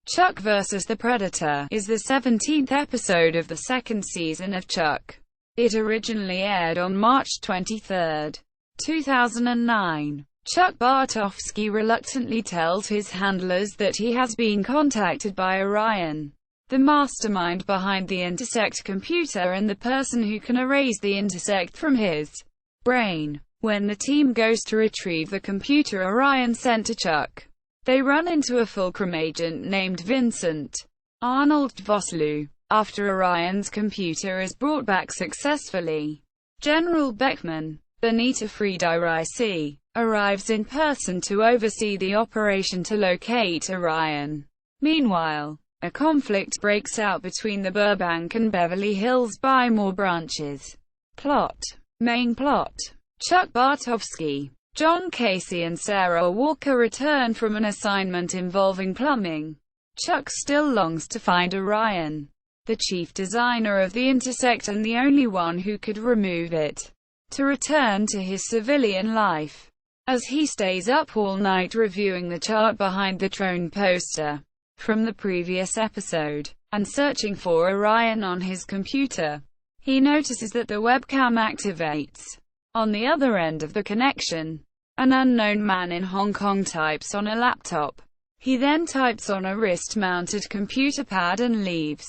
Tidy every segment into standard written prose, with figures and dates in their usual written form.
Chuck vs. the Predator is the 17th episode of the second season of Chuck. It originally aired on March 23, 2009. Chuck Bartowski reluctantly tells his handlers that he has been contacted by Orion, the mastermind behind the Intersect computer and the person who can erase the Intersect from his brain. When the team goes to retrieve the computer Orion sent to Chuck, they run into a Fulcrum agent named Vincent, Arnold Vosloo. After Orion's computer is brought back successfully, General Beckman, Bonita Friedericy, arrives in person to oversee the operation to locate Orion. Meanwhile, a conflict breaks out between the Burbank and Beverly Hills by more branches. Plot. Main plot. Chuck Bartowski, John Casey and Sarah Walker return from an assignment involving plumbing. Chuck still longs to find Orion, the chief designer of the Intersect and the only one who could remove it, to return to his civilian life. As he stays up all night reviewing the chart behind the Throne poster from the previous episode, and searching for Orion on his computer, he notices that the webcam activates. On the other end of the connection, an unknown man in Hong Kong types on a laptop. He then types on a wrist-mounted computer pad and leaves.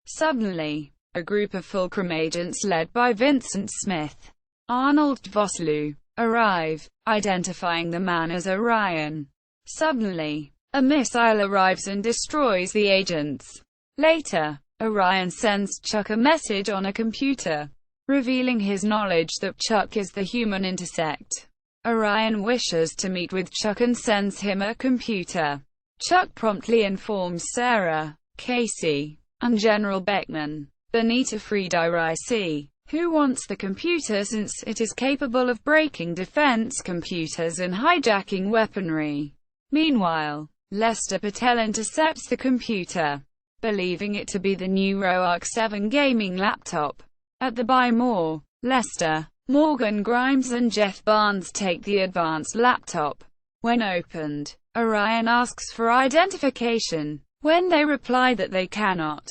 Suddenly, a group of Fulcrum agents led by Vincent Smith, Arnold Vosloo, arrive, identifying the man as Orion. Suddenly, a missile arrives and destroys the agents. Later, Orion sends Chuck a message on a computer, revealing his knowledge that Chuck is the human Intersect. Orion wishes to meet with Chuck and sends him a computer. Chuck promptly informs Sarah, Casey, and General Beckman, Bonita Friedericy, who wants the computer since it is capable of breaking defense computers and hijacking weaponry. Meanwhile, Lester Patel intercepts the computer, believing it to be the new ROARC 7 gaming laptop. At the Buy More, Lester, Morgan Grimes and Jeff Barnes take the advanced laptop. When opened, Orion asks for identification. When they reply that they cannot,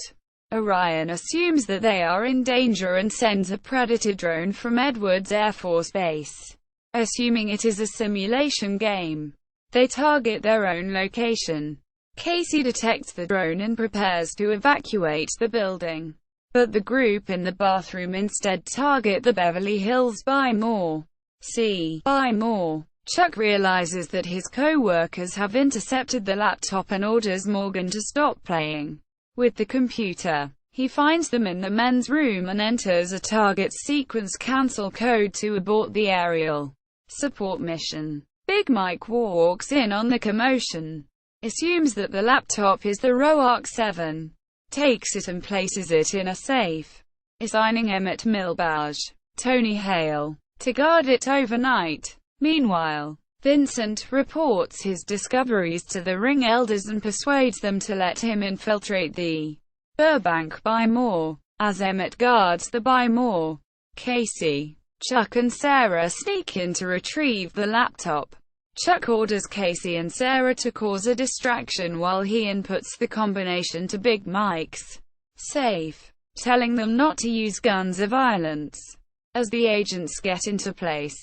Orion assumes that they are in danger and sends a Predator drone from Edwards Air Force Base. Assuming it is a simulation game, they target their own location. Casey detects the drone and prepares to evacuate the building, but the group in the bathroom instead target the Beverly Hills Buy More. Buy More. Chuck realizes that his co-workers have intercepted the laptop and orders Morgan to stop playing with the computer. He finds them in the men's room and enters a target sequence cancel code to abort the aerial support mission. Big Mike walks in on the commotion, assumes that the laptop is the ROARC 7, takes it and places it in a safe, assigning Emmett Milbauge, Tony Hale, to guard it overnight. Meanwhile, Vincent reports his discoveries to the Ring Elders and persuades them to let him infiltrate the Burbank Buy More. As Emmett guards the Buy More, Casey, Chuck and Sarah sneak in to retrieve the laptop. Chuck orders Casey and Sarah to cause a distraction while he inputs the combination to Big Mike's safe, telling them not to use guns or violence. As the agents get into place,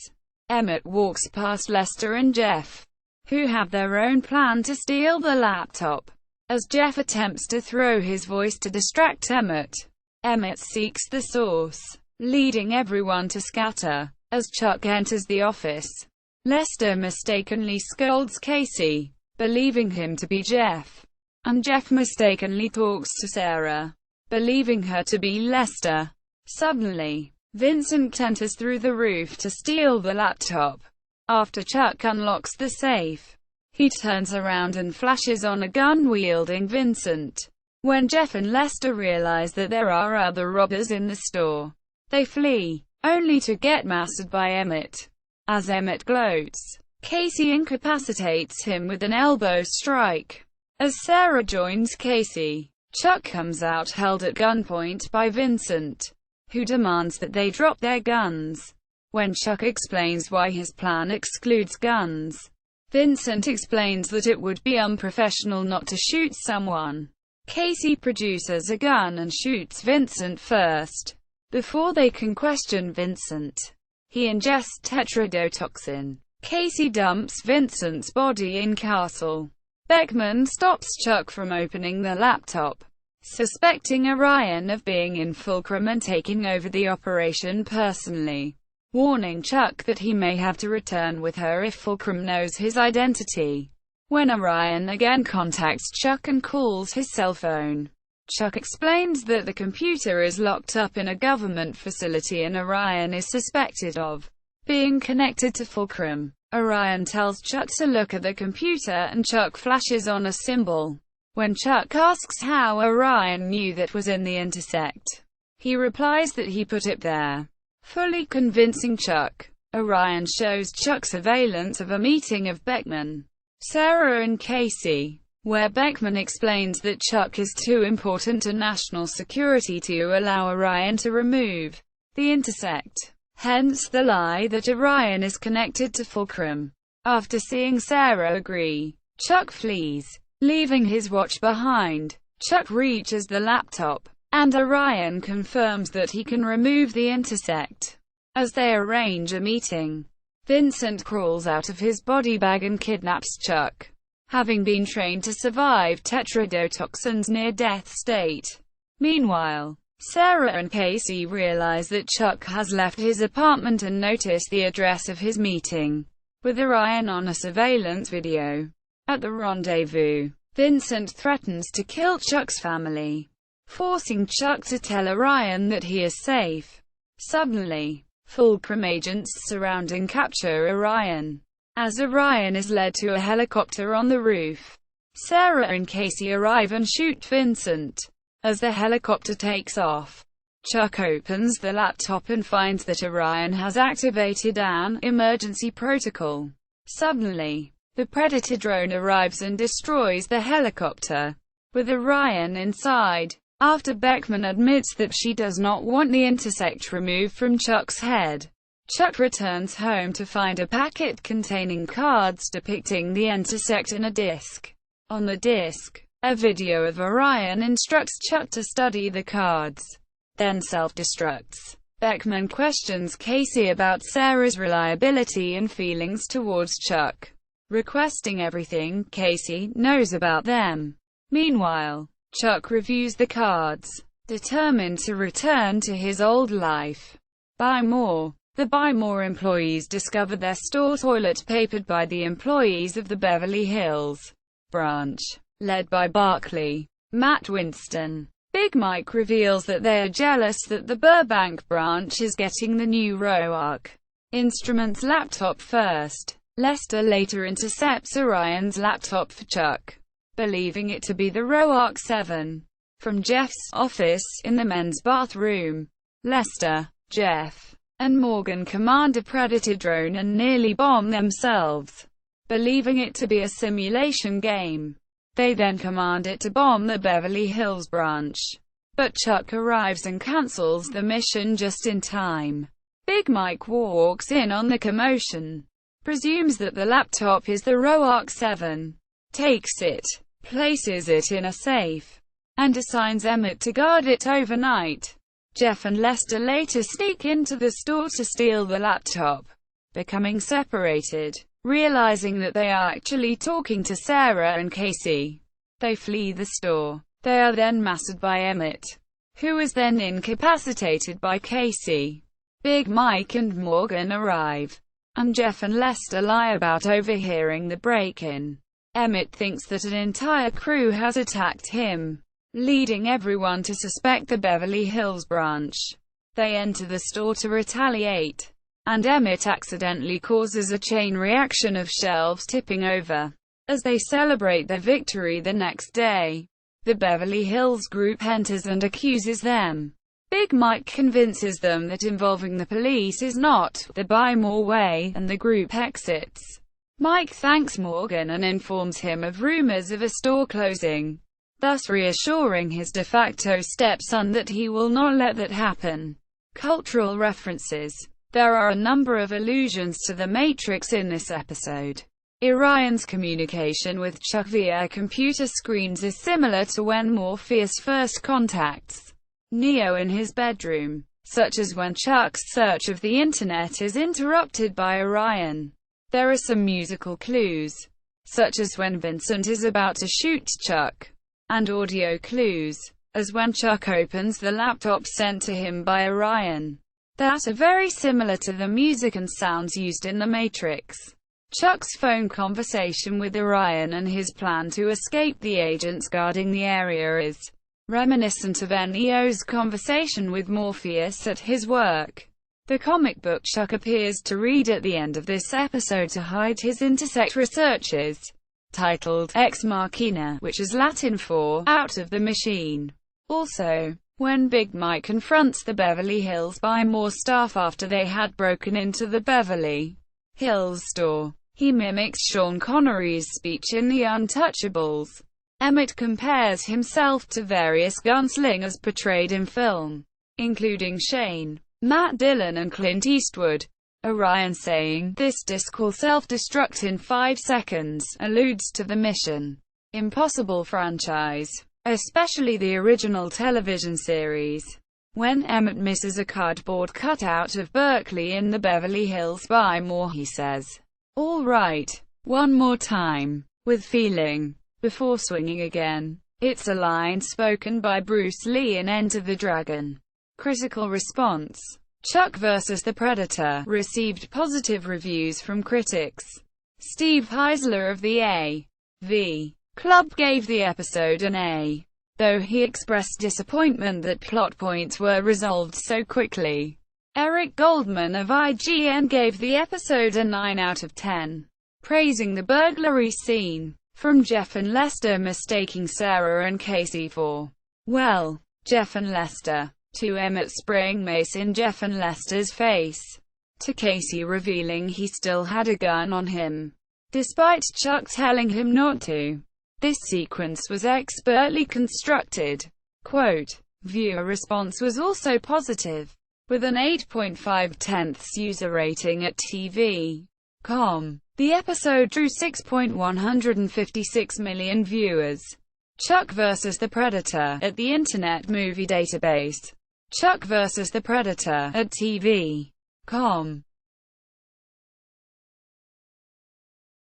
Emmett walks past Lester and Jeff, who have their own plan to steal the laptop. As Jeff attempts to throw his voice to distract Emmett, Emmett seeks the source, leading everyone to scatter. As Chuck enters the office, Lester mistakenly scolds Casey, believing him to be Jeff, and Jeff mistakenly talks to Sarah, believing her to be Lester. Suddenly, Vincent enters through the roof to steal the laptop. After Chuck unlocks the safe, he turns around and flashes on a gun-wielding Vincent. When Jeff and Lester realize that there are other robbers in the store, they flee, only to get mastered by Emmett. As Emmett gloats, Casey incapacitates him with an elbow strike. As Sarah joins Casey, Chuck comes out held at gunpoint by Vincent, who demands that they drop their guns. When Chuck explains why his plan excludes guns, Vincent explains that it would be unprofessional not to shoot someone. Casey produces a gun and shoots Vincent first. Before they can question Vincent, he ingests tetrodotoxin. Casey dumps Vincent's body in Castle. Beckman stops Chuck from opening the laptop, suspecting Orion of being in Fulcrum and taking over the operation personally, warning Chuck that he may have to return with her if Fulcrum knows his identity. When Orion again contacts Chuck and calls his cell phone, Chuck explains that the computer is locked up in a government facility and Orion is suspected of being connected to Fulcrum. Orion tells Chuck to look at the computer and Chuck flashes on a symbol. When Chuck asks how Orion knew that was in the Intersect, he replies that he put it there, fully convincing Chuck. Orion shows Chuck surveillance of a meeting of Beckman, Sarah and Casey, where Beckman explains that Chuck is too important to national security to allow Orion to remove the Intersect. Hence the lie that Orion is connected to Fulcrum. After seeing Sarah agree, Chuck flees, leaving his watch behind. Chuck reaches the laptop, and Orion confirms that he can remove the Intersect. As they arrange a meeting, Vincent crawls out of his body bag and kidnaps Chuck, having been trained to survive tetrodotoxin's near-death state. Meanwhile, Sarah and Casey realize that Chuck has left his apartment and notice the address of his meeting with Orion on a surveillance video. At the rendezvous, Vincent threatens to kill Chuck's family, forcing Chuck to tell Orion that he is safe. Suddenly, Fulcrum agents surround and capture Orion. As Orion is led to a helicopter on the roof, Sarah and Casey arrive and shoot Vincent. As the helicopter takes off, Chuck opens the laptop and finds that Orion has activated an emergency protocol. Suddenly, the Predator drone arrives and destroys the helicopter, with Orion inside. After Beckman admits that she does not want the Intersect removed from Chuck's head, Chuck returns home to find a packet containing cards depicting the Intersect in a disc. On the disc, a video of Orion instructs Chuck to study the cards, then self-destructs. Beckman questions Casey about Sarah's reliability and feelings towards Chuck, requesting everything Casey knows about them. Meanwhile, Chuck reviews the cards, determined to return to his old life. Buy more. The Buy More employees discover their store toilet papered by the employees of the Beverly Hills branch, led by Barkley, Matt Winston. Big Mike reveals that they are jealous that the Burbank branch is getting the new ROAC Instruments laptop first. Lester later intercepts Orion's laptop for Chuck, believing it to be the ROAC 7. From Jeff's office in the men's bathroom, Lester, Jeff, and Morgan command a Predator drone and nearly bomb themselves, believing it to be a simulation game. They then command it to bomb the Beverly Hills branch, but Chuck arrives and cancels the mission just in time. Big Mike walks in on the commotion, presumes that the laptop is the ROAC 7, takes it, places it in a safe, and assigns Emmett to guard it overnight. Jeff and Lester later sneak into the store to steal the laptop, becoming separated. Realizing that they are actually talking to Sarah and Casey, they flee the store. They are then mastered by Emmett, who is then incapacitated by Casey. Big Mike and Morgan arrive, and Jeff and Lester lie about overhearing the break-in. Emmett thinks that an entire crew has attacked him, leading everyone to suspect the Beverly Hills branch. They enter the store to retaliate, and Emmett accidentally causes a chain reaction of shelves tipping over. As they celebrate their victory the next day, the Beverly Hills group enters and accuses them. Big Mike convinces them that involving the police is not the Buy More way, and the group exits. Mike thanks Morgan and informs him of rumors of a store closing, thus reassuring his de facto stepson that he will not let that happen. Cultural references. There are a number of allusions to The Matrix in this episode. Orion's communication with Chuck via computer screens is similar to when Morpheus first contacts Neo in his bedroom, such as when Chuck's search of the internet is interrupted by Orion. There are some musical clues, such as when Vincent is about to shoot Chuck, and audio clues, as when Chuck opens the laptop sent to him by Orion, that are very similar to the music and sounds used in The Matrix. Chuck's phone conversation with Orion and his plan to escape the agents guarding the area is reminiscent of Neo's conversation with Morpheus at his work. The comic book Chuck appears to read at the end of this episode to hide his Intersect researches, titled Ex Machina, which is Latin for out of the machine. Also, when Big Mike confronts the Beverly Hills Buy More staff after they had broken into the Beverly Hills store, he mimics Sean Connery's speech in The Untouchables. Emmett compares himself to various gunslingers portrayed in film, including Shane, Matt Dillon and Clint Eastwood. Orion saying, "This disc will self-destruct in 5 seconds," alludes to the Mission Impossible franchise, especially the original television series. When Emmett misses a cardboard cutout of Berkeley in the Beverly Hills Buy More, he says, "All right, one more time, with feeling," before swinging again. It's a line spoken by Bruce Lee in Enter the Dragon. Critical response: Chuck vs. the Predator received positive reviews from critics. Steve Heisler of the A.V. Club gave the episode an A, though he expressed disappointment that plot points were resolved so quickly. Eric Goldman of IGN gave the episode a 9 out of 10, praising the burglary scene. From Jeff and Lester mistaking Sarah and Casey for, well, Jeff and Lester. To Emmett spraying mace in Jeff and Lester's face. To Casey revealing he still had a gun on him, despite Chuck telling him not to. This sequence was expertly constructed. Quote, viewer response was also positive, with an 8.5 user rating at TV.com. The episode drew 6.156 million viewers. Chuck vs. the Predator at the Internet Movie Database. Chuck vs. the Predator at TV.com.